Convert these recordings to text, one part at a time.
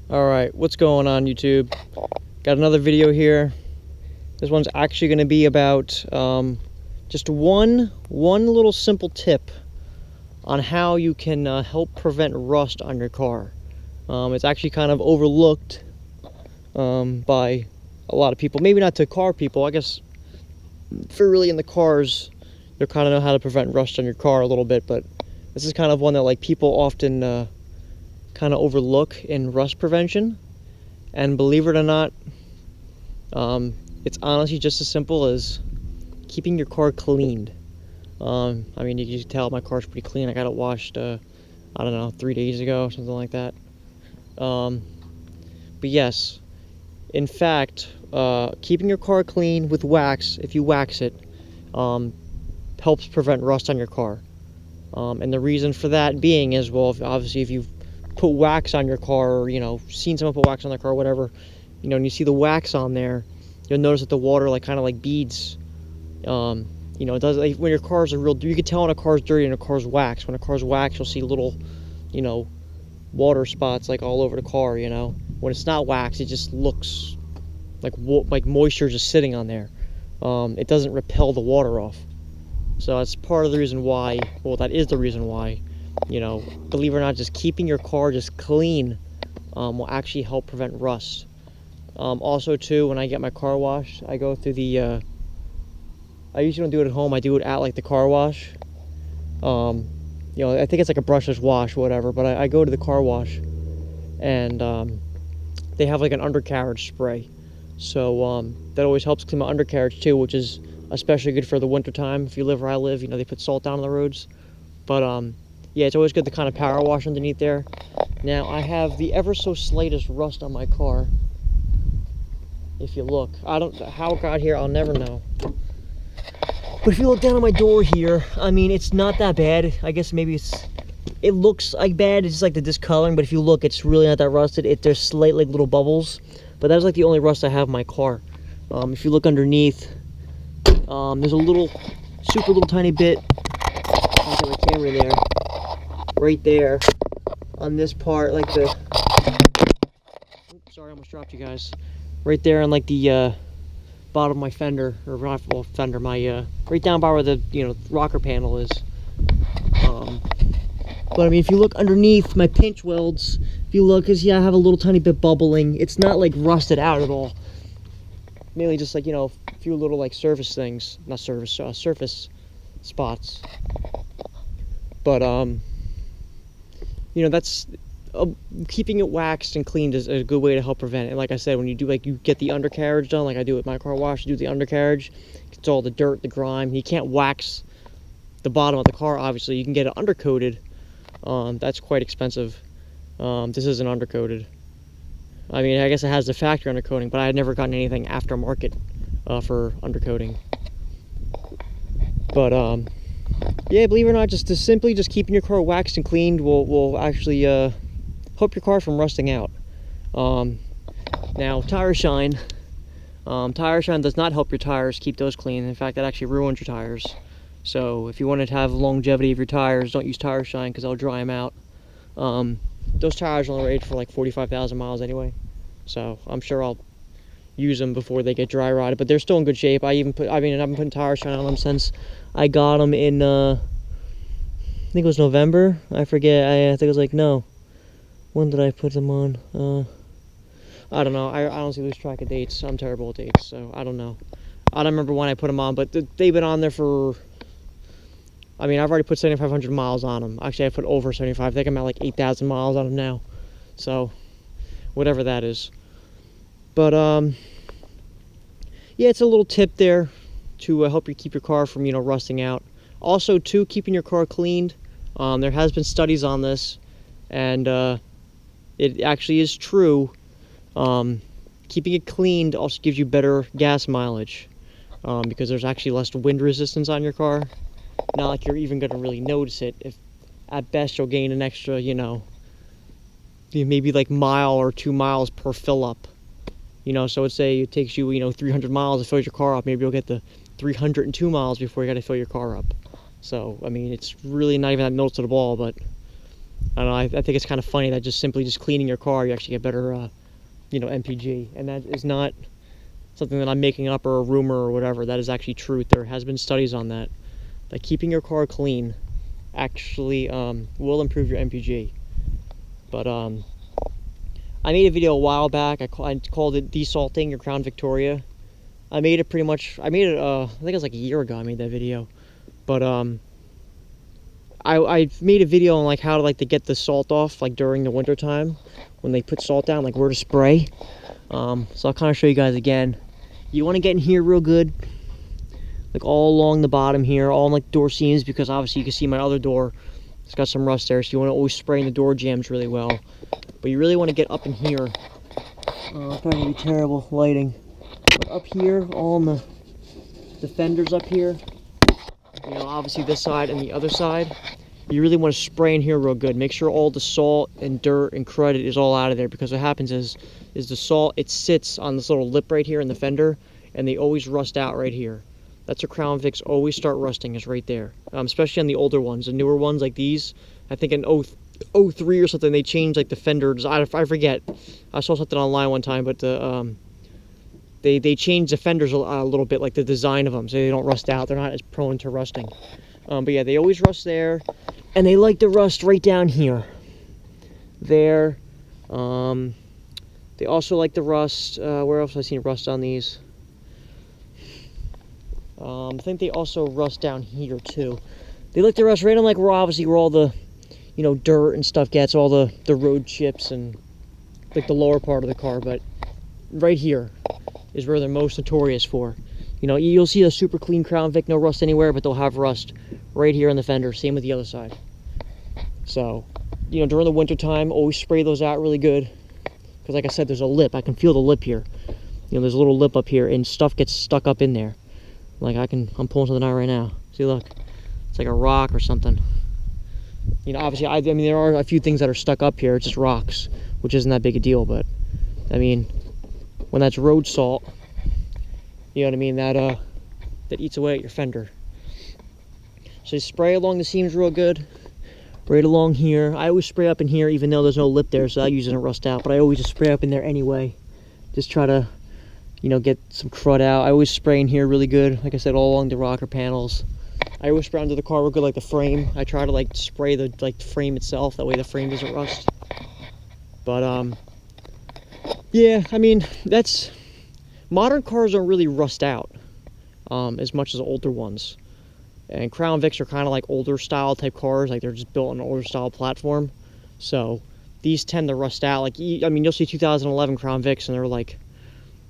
Alright, what's going on YouTube? Got another video here. This one's actually going to be about just one little simple tip on how you can help prevent rust on your car. It's actually kind of overlooked by a lot of people. Maybe not to car people. I guess for really in the cars, they kind of know how to prevent rust on your car a little bit, but this is kind of one that like people often kind of overlook in rust prevention. And believe it or not, it's honestly just as simple as keeping your car cleaned. I mean, you can tell my car's pretty clean. I got it washed, I don't know, 3 days ago, something like that. But yes, in fact, keeping your car clean with wax, if you wax it, helps prevent rust on your car. And the reason for that being is, well, obviously if you've put wax on your car, or, you know, seen someone put wax on their car, or whatever, you know, and you see the wax on there, you'll notice that the water kind of beads. You know, it does, when your cars are real, you can tell when a car's dirty and a car's wax. When a car's wax, you'll see little, you know, water spots all over the car. You know, when it's not wax, it just looks like moisture just sitting on there. It doesn't repel the water off. So that's part of the reason why. Well, that is the reason why. You know, believe it or not, just keeping your car just clean will actually help prevent rust. Also, too, when I get my car washed, I go through the. I usually don't do it at home. I do it at the car wash. You know, I think it's like a brushless wash, or whatever. But I go to the car wash, and they have an undercarriage spray. So that always helps clean my undercarriage too, which is especially good for the winter time. If you live where I live, you know, they put salt down on the roads. But yeah, it's always good to kind of power wash underneath there. Now, I have the ever so slightest rust on my car. If you look, I don't know how it got here, I'll never know. But if you look down on my door here, I mean, it's not that bad. I guess maybe it looks like bad, it's just the discoloring, but if you look, it's really not that rusted. There's slight little bubbles, but that's the only rust I have in my car. If you look underneath, there's a little, super little tiny bit, I'll get my camera there, right there, on this part, oops, sorry, I almost dropped you guys. Right there on the bottom of my fender, or well, fender, my right down by where the rocker panel is. But I mean, if you look underneath my pinch welds, if you look, I have a little tiny bit bubbling. It's not rusted out at all. Mainly just you know, a few little surface things, not surface spots. But you know, that's keeping it waxed and cleaned is a good way to help prevent it. And like I said, when you do you get the undercarriage done, like I do with my car wash, do the undercarriage, it's all the dirt, the grime. You can't wax the bottom of the car, obviously. You can get it undercoated. That's quite expensive. This isn't undercoated. I mean, I guess it has the factory undercoating, but I had never gotten anything aftermarket for undercoating. But yeah, believe it or not, just simply keeping your car waxed and cleaned will actually help your car from rusting out. Now, tire shine. Tire shine does not help your tires keep those clean. In fact, that actually ruins your tires. So if you want to have longevity of your tires, don't use tire shine because it'll dry them out. Those tires are only rated for 45,000 miles anyway. So I'm sure I'll use them before they get dry rotted, but they're still in good shape. I've been putting tire shine on them since I got them in, I think it was November. I forget. I think it was no. When did I put them on? I don't know. I honestly lose track of dates. I'm terrible at dates, so I don't know. I don't remember when I put them on, but they've been on there for, I mean, I've already put 7,500 miles on them. Actually, I put over 75. I think I'm at 8,000 miles on them now. So, whatever that is. But, yeah, it's a little tip there to help you keep your car from, rusting out. Also, too, keeping your car cleaned. There has been studies on this, and it actually is true. Keeping it cleaned also gives you better gas mileage, because there's actually less wind resistance on your car. Not like you're even going to really notice it. If at best you'll gain an extra, maybe mile or 2 miles per fill up. So let's say it takes you, 300 miles to fill your car up. Maybe you'll get the 302 miles before you got to fill your car up. So, I mean, it's really not even that noticeable at all, but I don't know, I think it's kind of funny that just simply cleaning your car, you actually get better, you know, MPG. And that is not something that I'm making up or a rumor or whatever. That is actually truth. There has been studies on that. That keeping your car clean actually will improve your MPG. But I made a video a while back. I called it Desalting Your Crown Victoria. I made it I think it was like a year ago I made that video. But I made a video on like how to get the salt off like during the winter time when they put salt down, like where to spray. So I'll kind of show you guys again. You want to get in here real good, like all along the bottom here, all in like door seams, because obviously you can see my other door, it's got some rust there, so you want to always spray in the door jambs really well. But you really want to get up in here. It's probably going to be terrible lighting. But up here, all on the fenders up here, you know, obviously this side and the other side, you really want to spray in here real good. Make sure all the salt and dirt and crud is all out of there, because what happens is the salt, it sits on this little lip right here in the fender, and they always rust out right here. That's where Crown Vics always start rusting, is right there. Especially on the older ones. The newer ones like these, I think in 03 or something, they changed like the fenders. I forget. I saw something online one time, but they changed the fenders a little bit, like the design of them, so they don't rust out. They're not as prone to rusting. But yeah, they always rust there, and they like to rust right down here. There. They also like to rust. Where else have I seen rust on these? I think they also rust down here too. They like to rust right on like where obviously where all the, you know, dirt and stuff gets, all the road chips and like the lower part of the car. But right here is where they're most notorious for. You know, you'll see a super clean Crown Vic, no rust anywhere, but they'll have rust right here in the fender. Same with the other side. So, you know, during the winter time, always spray those out really good. Because like I said, there's a lip. I can feel the lip here. You know, there's a little lip up here, and stuff gets stuck up in there. Like I'm pulling something out right now. See, look. It's like a rock or something. You know, obviously, I mean, there are a few things that are stuck up here. It's just rocks, which isn't that big a deal. But, I mean, when that's road salt, you know what I mean, that eats away at your fender. So you spray along the seams real good. Right along here. I always spray up in here even though there's no lip there, so that usually doesn't rust out. But I always just spray up in there anyway. Just try to, you know, get some crud out. I always spray in here really good. Like I said, all along the rocker panels. I always spray under the car real good, like the frame. I try to like spray the frame itself. That way the frame doesn't rust. But yeah, I mean, that's, modern cars don't really rust out as much as older ones. And Crown Vics are kind of like older style type cars, like they're just built on an older style platform. So these tend to rust out. Like, I mean, you'll see 2011 Crown Vics and they're like,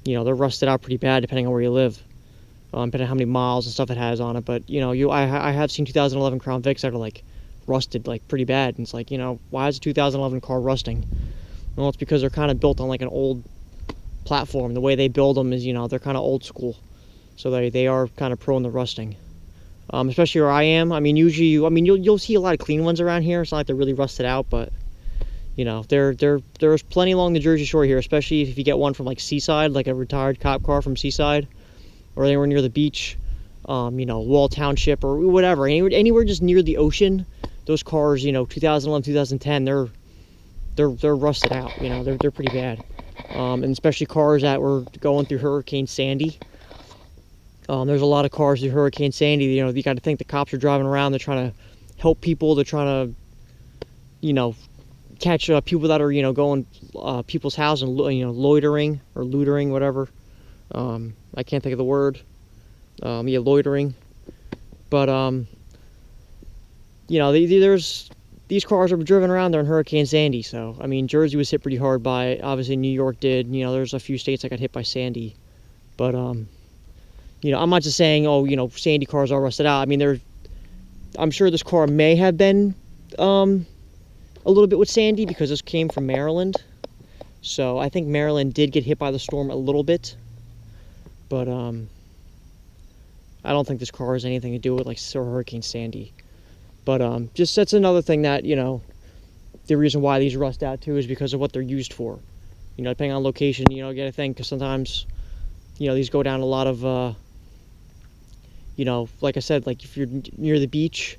you know, they're rusted out pretty bad depending on where you live. Depending on how many miles and stuff it has on it. But, you know, I have seen 2011 Crown Vics that are like rusted like pretty bad. And it's like, you know, why is a 2011 car rusting? Well, it's because they're kind of built on like an old platform. The way they build them is, you know, they're kind of old school. So they are kind of prone to rusting. Especially where I am. I mean, usually, you'll see a lot of clean ones around here. It's not like they're really rusted out, but you know, there's plenty along the Jersey Shore here, especially if you get one from like Seaside, like a retired cop car from Seaside, or anywhere near the beach, you know, Wall Township or whatever, anywhere just near the ocean. Those cars, you know, 2011, 2010, they're rusted out. You know, they're pretty bad, and especially cars that were going through Hurricane Sandy. There's a lot of cars through Hurricane Sandy. You know, you got to think the cops are driving around. They're trying to help people. They're trying to, you know, catch people that are, you know, going people's house and, you know, loitering or lootering, whatever. I can't think of the word. Yeah, loitering. But you know, these cars are driven around there in Hurricane Sandy. So I mean, Jersey was hit pretty hard by it. Obviously, New York did. You know, there's a few states that got hit by Sandy, but you know, I'm not just saying, oh, you know, Sandy cars are rusted out. I mean, I'm sure this car may have been a little bit with Sandy because this came from Maryland. So I think Maryland did get hit by the storm a little bit. But I don't think this car has anything to do with like Hurricane Sandy. But just that's another thing that, you know, the reason why these rust out too is because of what they're used for. You know, depending on location, you know, you got to think, because sometimes, you know, these go down a lot of, you know, like I said, like if you're near the beach,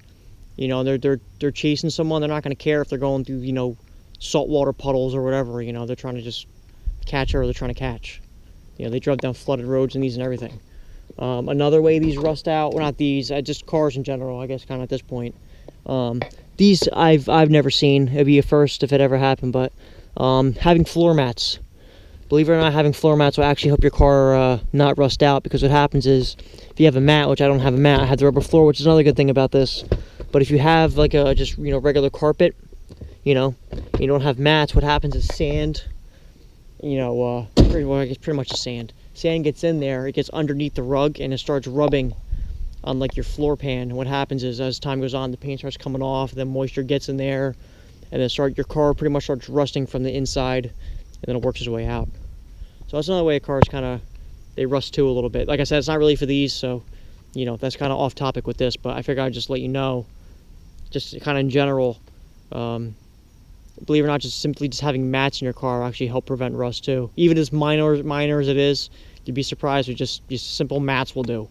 You know, they're chasing someone. They're not going to care if they're going through, you know, saltwater puddles or whatever. You know, they're trying to just catch her, or they're trying to catch. You know, they drive down flooded roads in these and everything. Another way these rust out, well, not these, just cars in general, I guess, kind of at this point. These I've never seen. It'd be a first if it ever happened, but having floor mats. Believe it or not, having floor mats will actually help your car not rust out, because what happens is, if you have a mat, which I don't have a mat, I have the rubber floor, which is another good thing about this. But if you have like a just, you know, regular carpet, you know, you don't have mats, what happens is sand, you know, pretty much the sand. Sand gets in there, it gets underneath the rug, and it starts rubbing on like your floor pan. And what happens is, as time goes on, the paint starts coming off, then moisture gets in there, and then your car pretty much starts rusting from the inside, and then it works its way out. So that's another way cars kind of, they rust too a little bit. Like I said, it's not really for these, so, you know, that's kind of off topic with this, but I figured I'd just let you know, just kind of in general, believe it or not, just simply having mats in your car actually help prevent rust too. Even as minor as it is, you'd be surprised with just simple mats will do.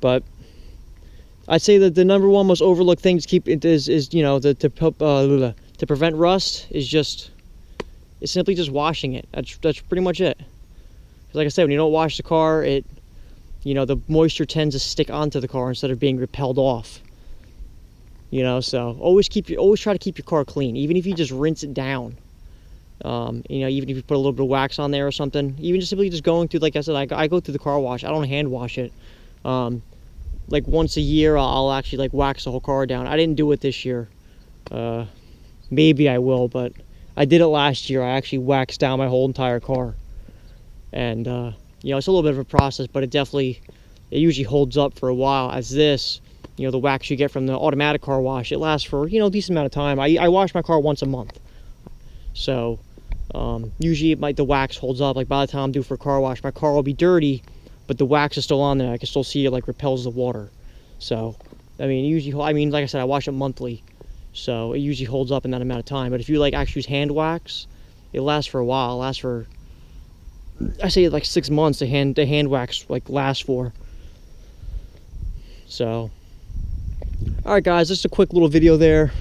But I'd say that the number one most overlooked thing to keep it is you know, to prevent rust is simply just washing it. That's pretty much it. 'Cause like I said, when you don't wash the car, you know, the moisture tends to stick onto the car instead of being repelled off. You know, so always try to keep your car clean, even if you just rinse it down. You know, even if you put a little bit of wax on there or something, even just simply just going through, like I said, I go through the car wash. I don't hand wash it. Like once a year, I'll actually like wax the whole car down. I didn't do it this year. Maybe I will, but I did it last year. I actually waxed down my whole entire car. And, you know, it's a little bit of a process, but it usually holds up for a while. As this, you know, the wax you get from the automatic car wash, it lasts for, you know, a decent amount of time. I wash my car once a month. So, usually the wax holds up. Like by the time I'm due for a car wash, my car will be dirty, but the wax is still on there. I can still see it like repels the water. So, I mean, like I said, I wash it monthly. So it usually holds up in that amount of time. But if you like actually use hand wax, it lasts for a while. It lasts for, I say like 6 months. The hand wax like lasts for. So, all right, guys, just a quick little video there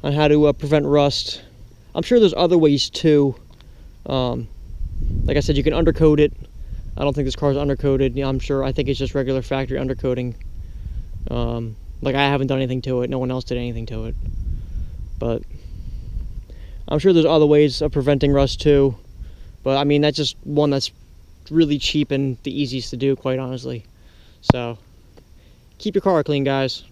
on how to prevent rust. I'm sure there's other ways too. Like I said, you can undercoat it. I don't think this car is undercoated. You know, I think it's just regular factory undercoating. Like I haven't done anything to it. No one else did anything to it. But I'm sure there's other ways of preventing rust too. But I mean, that's just one that's really cheap and the easiest to do, quite honestly. So keep your car clean, guys.